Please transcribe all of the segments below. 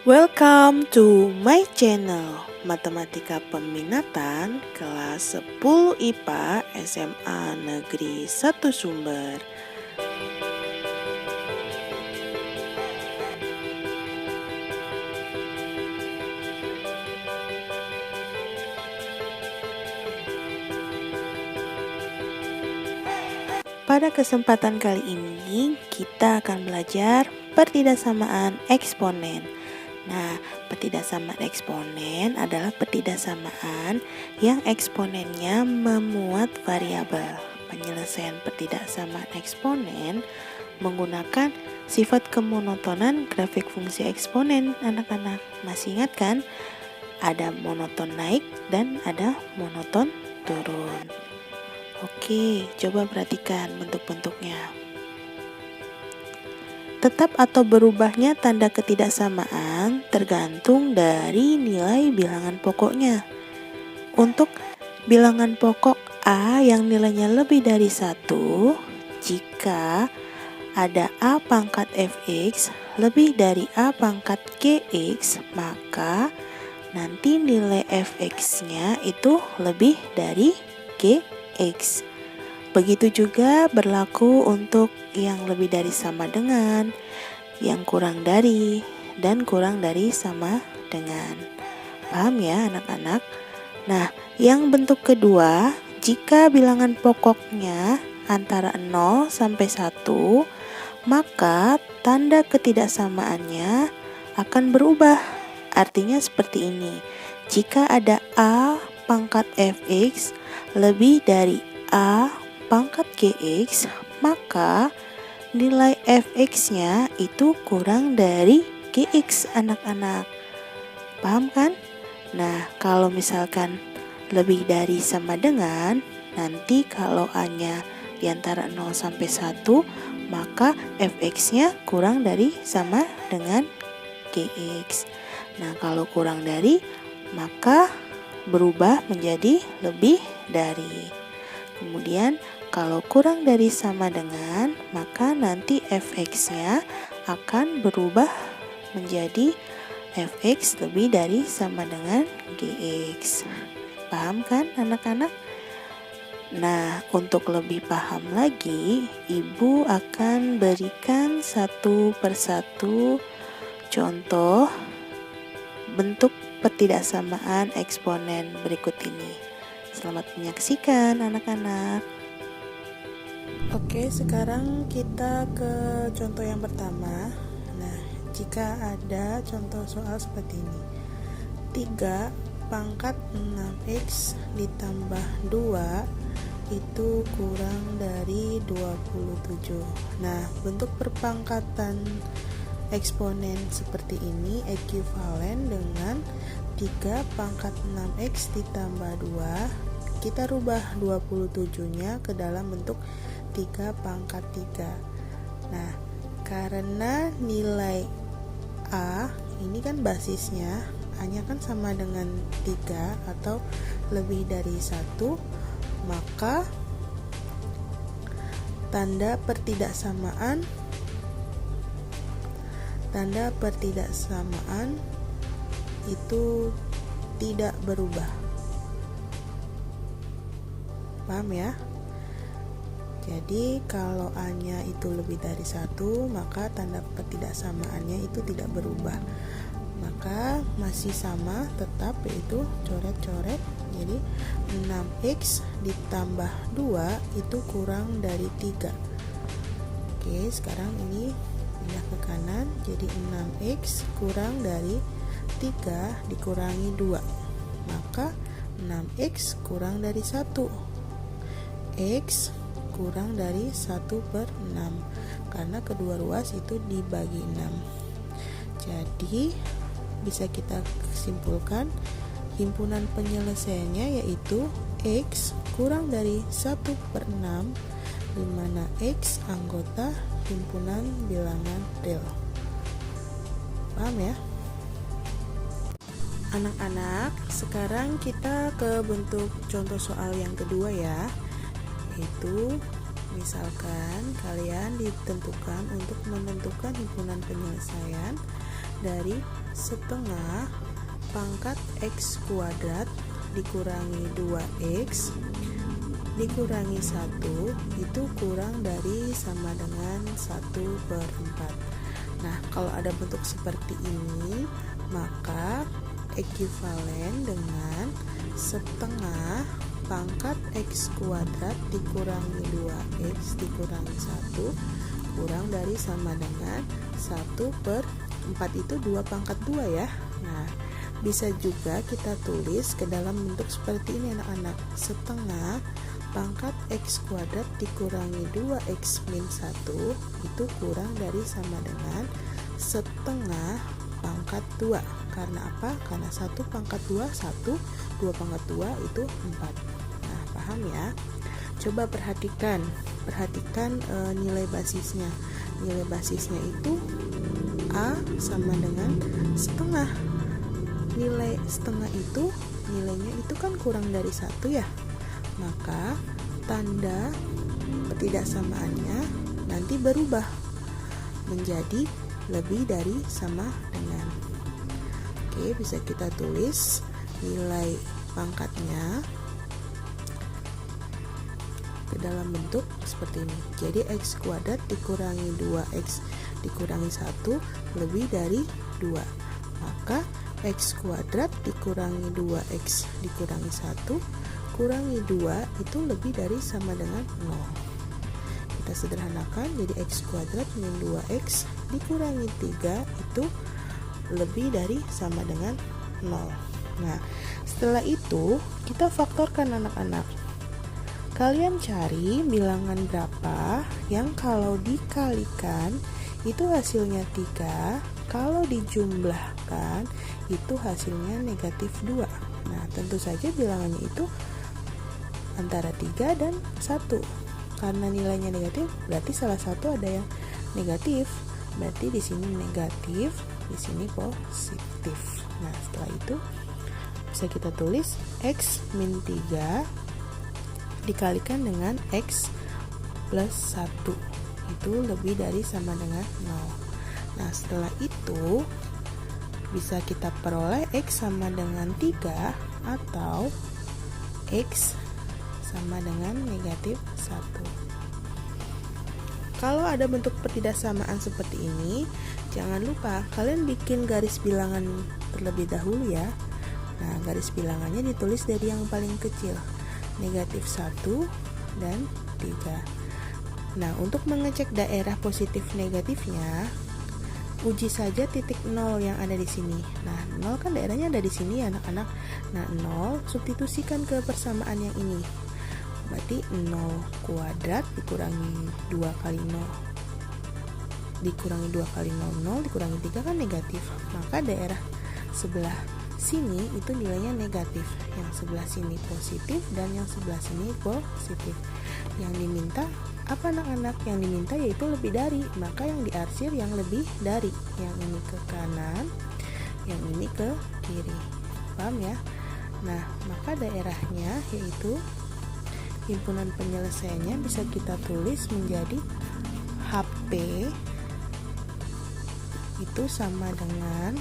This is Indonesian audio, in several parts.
Welcome to my channel Matematika Peminatan kelas 10 IPA SMA Negeri 1 Sumber. Pada kesempatan kali ini kita akan belajar pertidaksamaan eksponen. Nah, pertidaksamaan eksponen adalah pertidaksamaan yang eksponennya memuat variabel. Penyelesaian pertidaksamaan eksponen menggunakan sifat kemonotonan grafik fungsi eksponen. Anak-anak masih ingat kan? Ada monoton naik dan ada monoton turun. Oke, coba perhatikan bentuk-bentuknya. Tetap atau berubahnya tanda ketidaksamaan tergantung dari nilai bilangan pokoknya. Untuk bilangan pokok A yang nilainya lebih dari 1, jika ada A pangkat Fx lebih dari A pangkat Gx, maka nanti nilai Fx-nya itu lebih dari Gx. Begitu juga berlaku untuk yang lebih dari sama dengan, yang kurang dari, dan kurang dari sama dengan. Paham ya anak-anak? Nah, yang bentuk kedua, jika bilangan pokoknya antara 0 sampai 1, maka tanda ketidaksamaannya akan berubah. Artinya seperti ini. Jika ada A pangkat Fx lebih dari A pangkat Gx, maka nilai Fx-nya itu kurang dari Gx anak-anak. Paham kan? Nah, kalau misalkan lebih dari sama dengan, nanti kalau A-nya di antara 0 sampai 1, maka Fx-nya kurang dari sama dengan Gx. Nah, kalau kurang dari, maka berubah menjadi lebih dari. Kemudian kalau kurang dari sama dengan, maka nanti Fx-nya akan berubah menjadi Fx lebih dari sama dengan Gx. Paham kan anak-anak? Nah, untuk lebih paham lagi, Ibu akan berikan satu persatu contoh bentuk pertidaksamaan eksponen berikut ini. Selamat menyaksikan anak-anak. Oke, sekarang kita ke contoh yang pertama. Nah, jika ada contoh soal seperti ini. 3 pangkat 6x ditambah 2 itu kurang dari 27. Nah, bentuk perpangkatan eksponen seperti ini ekuivalen dengan 3 pangkat 6x ditambah 2. Kita rubah 27-nya ke dalam bentuk 3 pangkat 3. Nah, karena nilai A ini kan basisnya, A-nya kan sama dengan 3 atau lebih dari 1, maka tanda pertidaksamaan itu tidak berubah. Paham ya? Jadi kalau A-nya itu lebih dari 1, maka tanda pertidaksamaannya itu tidak berubah. Maka masih sama tetap, yaitu coret-coret. Jadi 6x ditambah 2 itu kurang dari 3. Oke, sekarang ini pindah ke kanan, jadi 6x kurang dari 3 dikurangi 2, maka 6x kurang dari 1, x kurang dari 1/6, karena kedua ruas itu dibagi 6. Jadi bisa kita simpulkan himpunan penyelesaiannya yaitu x kurang dari 1/6, di mana x anggota himpunan bilangan real. Paham ya? Anak-anak, sekarang kita ke bentuk contoh soal yang kedua ya, yaitu misalkan kalian ditentukan untuk menentukan himpunan penyelesaian dari setengah pangkat X kuadrat dikurangi 2X dikurangi 1 itu kurang dari sama dengan 1/4. Nah, kalau ada bentuk seperti ini, maka ekuivalen dengan setengah pangkat X kuadrat dikurangi 2X dikurangi 1 kurang dari sama dengan 1/4. Itu 2 pangkat 2 ya. Nah, bisa juga kita tulis ke dalam bentuk seperti ini anak-anak. Setengah pangkat X kuadrat dikurangi 2X min 1 itu kurang dari sama dengan setengah pangkat 2. Karena apa? Karena 1 pangkat 2 1, 2 pangkat 2 itu 4. Nah, paham ya? Coba perhatikan nilai basisnya. Nilai basisnya itu A sama dengan setengah. Nilai setengah itu nilainya itu kan kurang dari 1 ya. Maka tanda ketidaksamaannya nanti berubah menjadi lebih dari sama dengan. Oke, bisa kita tulis nilai pangkatnya ke dalam bentuk seperti ini. Jadi X kuadrat dikurangi 2X dikurangi 1 lebih dari 2. Maka X kuadrat dikurangi 2X dikurangi 1 kurangi 2 itu lebih dari sama dengan 0. Kita sederhanakan jadi X kuadrat min 2X dikurangi 3 itu lebih dari sama dengan 0. Nah, setelah itu kita faktorkan anak-anak. Kalian cari bilangan berapa yang kalau dikalikan itu hasilnya 3, kalau dijumlahkan itu hasilnya negatif 2. Nah, tentu saja bilangannya itu antara 3 dan 1. Karena nilainya negatif, berarti salah satu ada yang negatif. Berarti di sini negatif, di sini positif. Nah, setelah itu bisa kita tulis X min 3 dikalikan dengan X plus 1 itu lebih dari sama dengan 0. Nah, setelah itu bisa kita peroleh X sama dengan 3 atau X sama dengan negatif 1. Kalau ada bentuk ketidaksamaan seperti ini, jangan lupa kalian bikin garis bilangan terlebih dahulu ya. Nah, garis bilangannya ditulis dari yang paling kecil, negatif 1 dan 3. Nah, untuk mengecek daerah positif negatifnya, uji saja titik 0 yang ada di sini. Nah, 0 kan daerahnya ada di sini ya anak-anak. Nah, 0 substitusikan ke persamaan yang ini. Berarti 0 kuadrat dikurangi 2 kali 0 dikurangi 2 kali 0 dikurangi 3 kan negatif. Maka daerah sebelah sini itu nilainya negatif, yang sebelah sini positif dan yang sebelah sini positif. Yang diminta apa anak-anak? Yang diminta yaitu lebih dari, maka yang diarsir yang lebih dari. Yang ini ke kanan, yang ini ke kiri. Paham ya? Nah, maka daerahnya yaitu himpunan penyelesaiannya bisa kita tulis menjadi HP itu sama dengan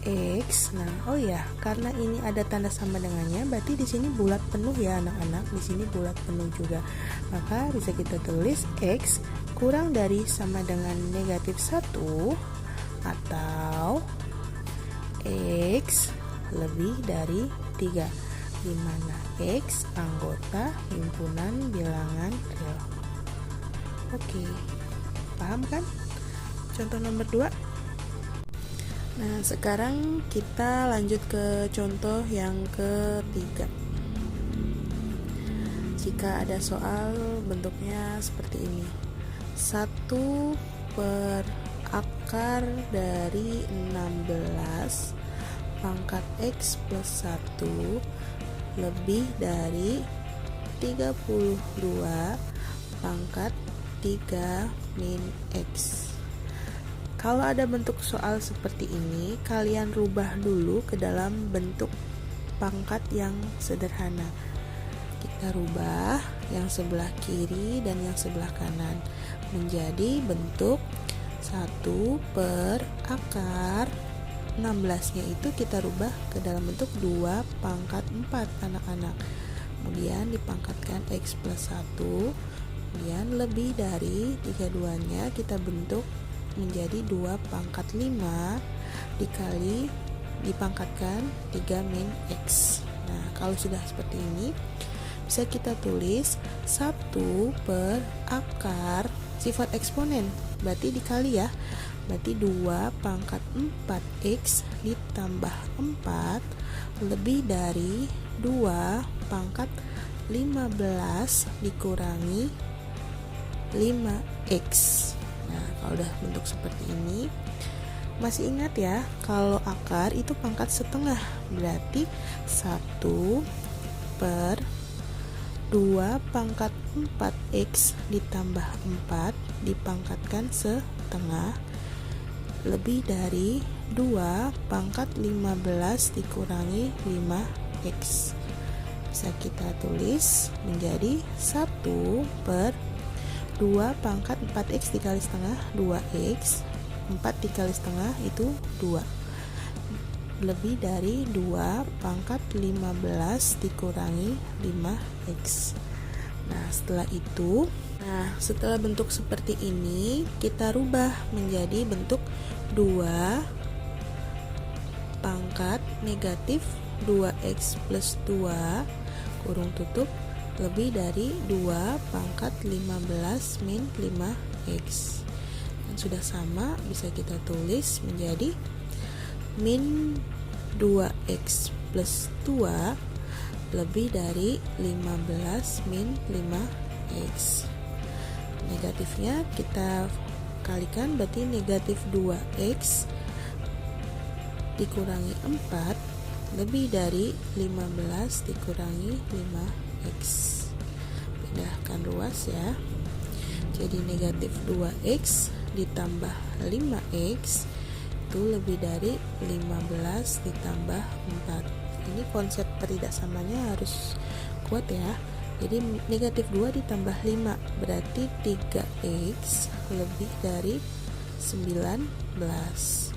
X. Nah, oh ya, karena ini ada tanda sama dengannya, berarti di sini bulat penuh ya anak-anak. Di sini bulat penuh juga. Maka bisa kita tulis X kurang dari sama dengan negatif 1 atau X lebih dari 3, di mana X anggota himpunan bilangan real. Oke, paham kan? Contoh nomor 2. Nah, sekarang kita lanjut ke contoh yang ketiga. Jika ada soal bentuknya seperti ini, 1 per akar dari 16 pangkat X plus 1 lebih dari 32 pangkat 3 min X. Kalau ada bentuk soal seperti ini, kalian rubah dulu ke dalam bentuk pangkat yang sederhana. Kita rubah yang sebelah kiri dan yang sebelah kanan menjadi bentuk 1 per akar 16-nya itu kita rubah ke dalam bentuk 2 pangkat 4 anak-anak. Kemudian dipangkatkan X plus 1, kemudian lebih dari 32-nya kita bentuk menjadi 2 pangkat 5 dikali dipangkatkan 3 min X. Nah, kalau sudah seperti ini bisa kita tulis 1 per akar sifat eksponen, berarti dikali ya, berarti 2 pangkat 4x ditambah 4 lebih dari 2 pangkat 15 dikurangi 5x. Nah, kalau udah bentuk seperti ini, masih ingat ya, kalau akar itu pangkat setengah, berarti 1 per 2 pangkat 4x ditambah 4 dipangkatkan setengah lebih dari 2 pangkat 15 dikurangi 5x. Bisa kita tulis menjadi 1 per 2 pangkat 4x dikali setengah 2x, 4 dikali setengah itu 2, lebih dari 2 pangkat 15 dikurangi 5x. Nah, setelah bentuk seperti ini, kita rubah menjadi bentuk 2 pangkat negatif 2x plus 2 kurung tutup lebih dari 2 pangkat 15 min 5x. Dan sudah sama, bisa kita tulis menjadi min 2x plus 2 lebih dari 15 min 5x. Negatifnya kita kalikan, berarti negatif 2x dikurangi 4 lebih dari 15 dikurangi 5x. Pindahkan ruas ya. Jadi negatif 2x ditambah 5x itu lebih dari 15 ditambah 4. Ini konsep pertidaksamanya harus kuat ya. Jadi negatif 2 ditambah 5 berarti 3x lebih dari 19.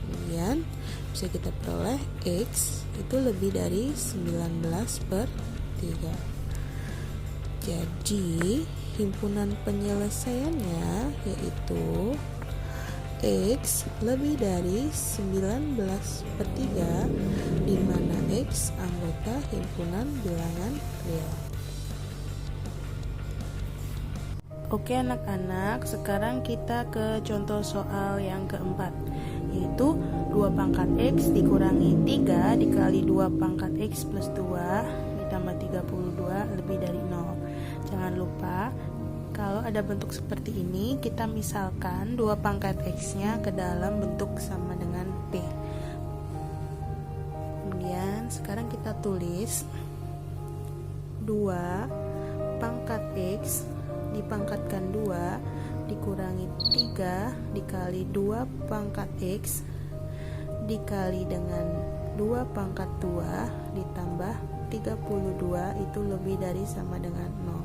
Kemudian bisa kita peroleh x itu lebih dari 19 per 3. Jadi himpunan penyelesaiannya yaitu x lebih dari 19 per 3, di mana x anggota himpunan bilangan real. Oke anak-anak, sekarang kita ke contoh soal yang keempat, yaitu 2 pangkat x dikurangi 3 dikali 2 pangkat x plus 2 ditambah 32 lebih dari 0. Jangan lupa, kalau ada bentuk seperti ini, kita misalkan 2 pangkat x-nya ke dalam bentuk sama dengan p. Kemudian sekarang kita tulis 2 pangkat x dipangkatkan 2 dikurangi 3 dikali 2 pangkat x dikali dengan 2 pangkat 2 ditambah 32 itu lebih dari sama dengan 0.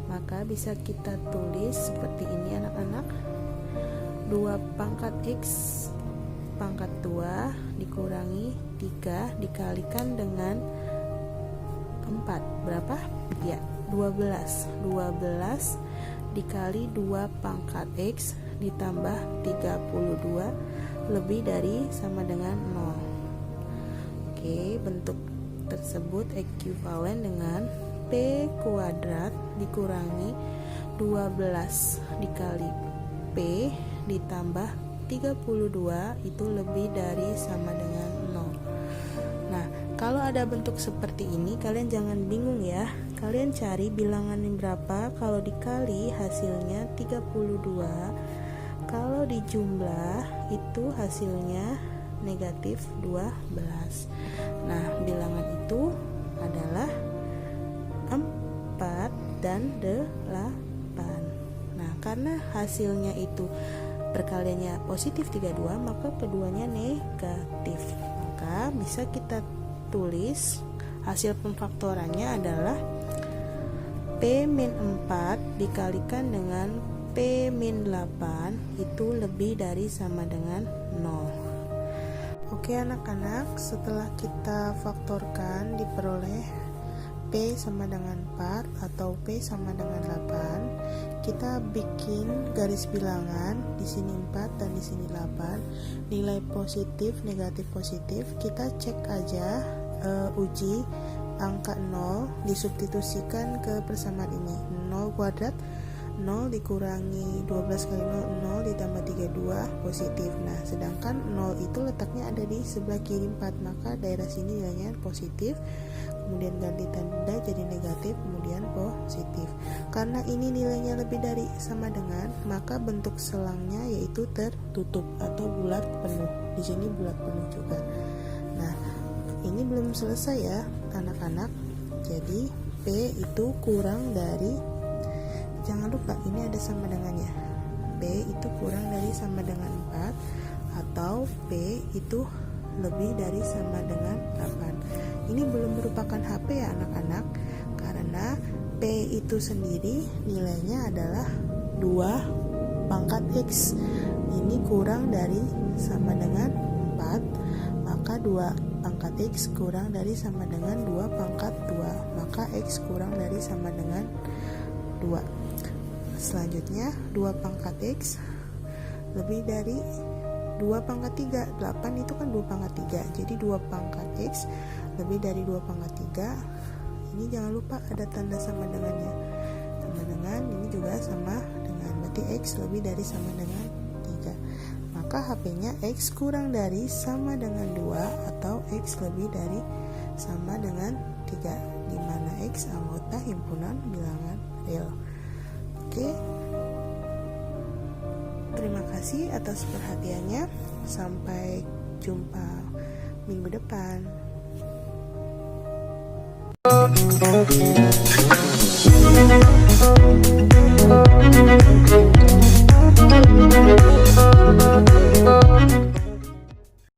Maka bisa kita tulis seperti ini anak-anak. 2 pangkat x pangkat 2 dikurangi 3 dikalikan dengan 4 berapa? Ya, 12 dikali 2 pangkat x ditambah 32 lebih dari sama dengan 0. Oke, bentuk tersebut ekuivalen dengan p kuadrat dikurangi 12 dikali p ditambah 32 itu lebih dari sama dengan 0. Nah, kalau ada bentuk seperti ini, kalian jangan bingung ya. Kalian cari bilangan yang berapa, kalau dikali hasilnya 32, kalau dijumlah itu hasilnya negatif 12. Nah, bilangan itu adalah 4 dan 8. Nah, karena hasilnya itu perkaliannya positif 32, maka keduanya negatif. Maka bisa kita tulis hasil pemfaktorannya adalah P min 4 dikalikan dengan P min 8 itu lebih dari sama dengan 0. Oke anak-anak, setelah kita faktorkan diperoleh P sama dengan 4 atau P sama dengan 8, kita bikin garis bilangan di sini 4 dan di sini 8. Nilai positif, negatif, positif, kita cek aja uji angka 0 disubstitusikan ke persamaan ini. 0 kuadrat 0 dikurangi 12 kali 0, 0 ditambah 32 positif. Nah, sedangkan 0 itu letaknya ada di sebelah kiri 4, maka daerah sini nilainya positif. Kemudian ganti tanda jadi negatif, kemudian positif. Karena ini nilainya lebih dari sama dengan, maka bentuk selangnya yaitu tertutup atau bulat penuh. Di sini bulat penuh juga. Nah, ini belum selesai ya, anak-anak. Jadi P itu kurang dari, jangan lupa ini ada sama dengannya. P itu kurang dari sama dengan 4 atau P itu lebih dari sama dengan 8. Ini belum merupakan HP ya anak-anak, karena P itu sendiri nilainya adalah 2 pangkat X. Ini kurang dari sama dengan 4, maka 2 pangkat X kurang dari sama dengan 2 pangkat 2, maka X kurang dari sama dengan 2. Selanjutnya 2 pangkat X lebih dari 2 pangkat 3. 8 itu kan 2 pangkat 3. Jadi 2 pangkat X lebih dari 2 pangkat 3. Ini jangan lupa ada tanda sama dengannya. Sama dengan, ini juga sama dengan. Berarti X lebih dari sama dengan 3. Maka HP-nya X kurang dari sama dengan 2 atau X lebih dari sama dengan 3, di mana X anggota himpunan bilangan real. Oke. Terima kasih atas perhatiannya. Sampai jumpa minggu depan.